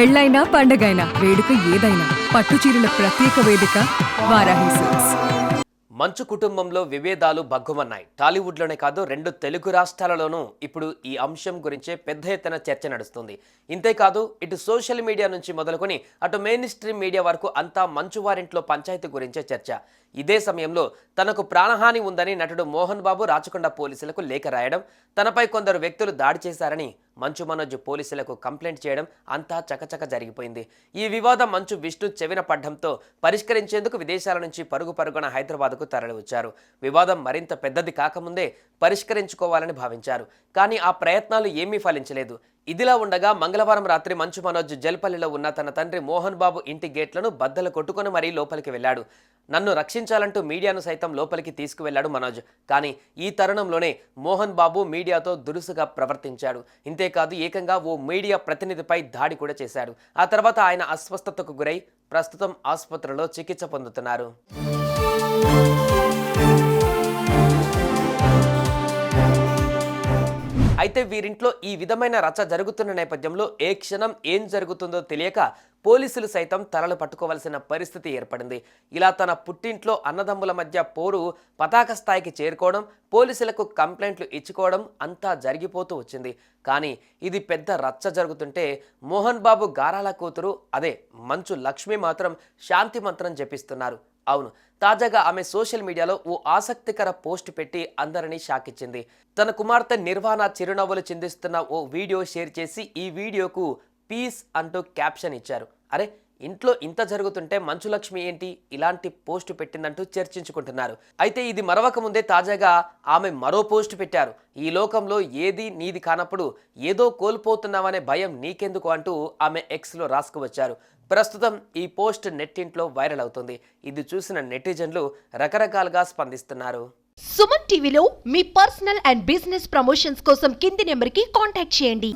పెళ్ళైనా పండగైనా వేడుక ఏదైనా పట్టు చీరల ప్రత్యేక వేదిక వారాహి సిల్క్స్. మంచు కుటుంబంలో విభేదాలు భగ్గుమన్నాయి. టాలీవుడ్లోనే కాదు, 2 తెలుగు రాష్ట్రాలలోనూ ఇప్పుడు ఈ అంశం గురించే పెద్ద ఎత్తున చర్చ నడుస్తుంది. ఇంతేకాదు, ఇటు సోషల్ మీడియా నుంచి మొదలుకొని అటు మెయిన్ స్ట్రీమ్ మీడియా వరకు అంతా మంచు వారింట్లో పంచాయతీ గురించే చర్చ. ఇదే సమయంలో తనకు ప్రాణహాని ఉందని నటుడు మోహన్ బాబు రాచకొండ పోలీసులకు లేఖ రాయడం, తనపై కొందరు వ్యక్తులు దాడి చేశారని మంచు మనోజ్ పోలీసులకు కంప్లైంట్ చేయడం అంతా చకచక జరిగిపోయింది. ఈ వివాదం మంచు విష్ణు చెవిన పడ్డంతో పరిష్కరించేందుకు విదేశాల నుంచి పరుగున హైదరాబాద్కు తరలివచ్చారు. వివాదం మరింత పెద్దది కాకముందే పరిష్కరించుకోవాలని భావించారు. కానీ ఆ ప్రయత్నాలు ఏమీ ఫలించలేదు. ఇదిలా ఉండగా మంగళవారం రాత్రి మంచు మనోజ్ జల్పల్లిలో ఉన్న తన తండ్రి మోహన్ బాబు ఇంటి గేట్లను బద్దలు కొట్టుకొని మరీ లోపలికి వెళ్ళాడు. నన్ను రక్షించాలంటూ మీడియాను సైతం లోపలికి తీసుకువెళ్లాడు మనోజ్. కానీ ఈ తరుణంలోనే మోహన్ బాబు మీడియాతో దురుసుగా ప్రవర్తించాడు. ఇంతేకాదు, ఏకంగా ఓ మీడియా ప్రతినిధిపై దాడి కూడా చేశాడు. ఆ తర్వాత ఆయన అస్వస్థతకు గురై ప్రస్తుతం ఆసుపత్రిలో చికిత్స పొందుతున్నారు. అయితే వీరింట్లో ఈ విధమైన రచ్చ జరుగుతున్న నేపథ్యంలో ఏ క్షణం ఏం జరుగుతుందో తెలియక పోలీసులు సైతం తలలు పట్టుకోవాల్సిన పరిస్థితి ఏర్పడింది. ఇలా తన పుట్టింట్లో అన్నదమ్ముల మధ్య పోరు పతాక స్థాయికి చేరుకోవడం, పోలీసులకు కంప్లైంట్లు ఇచ్చుకోవడం అంతా జరిగిపోతూ వచ్చింది. కానీ ఇది పెద్ద రచ్చ జరుగుతుంటే మోహన్ బాబు గారాల కూతురు అదే మంచు లక్ష్మి మాత్రం శాంతి మంత్రం జపిస్తున్నారు. అవును, తాజాగా ఆమె సోషల్ మీడియాలో ఓ ఆసక్తికర పోస్ట్ పెట్టి అందరినీ షాక్ ఇచ్చింది. తన కుమార్తె నిర్వాణ చిరునవ్వులు చిందిస్తున్న ఓ వీడియో షేర్ చేసి ఈ వీడియోకు పీస్ అంటూ క్యాప్షన్ ఇచ్చారు. అరే, ఇంట్లో ఇంత జరుగుతుంటే మంచు లక్ష్మి ఏంటి ఇలాంటి పోస్ట్ పెట్టిందంటూ చర్చించుకుంటున్నారు. అయితే ఇది మరవక ముందే తాజాగా ఆమె మరో పోస్ట్ పెట్టారు. ఈ లోకంలో ఏది నీది కానప్పుడు ఏదో కోల్పోతున్నావనే భయం నీకెందుకు అంటూ ఆమె ఎక్స్లో రాసుకువచ్చారు. ప్రస్తుతం ఈ పోస్ట్ నెట్టింట్లో వైరల్ అవుతుంది. ఇది చూసిన నెటిజన్లు రకరకాలుగా స్పందిస్తున్నారు. సుమన్ టీవీలో మీ పర్సనల్ అండ్ బిజినెస్ ప్రమోషన్స్ కోసం కింది నెంబర్కి కాంటాక్ట్ చేయండి.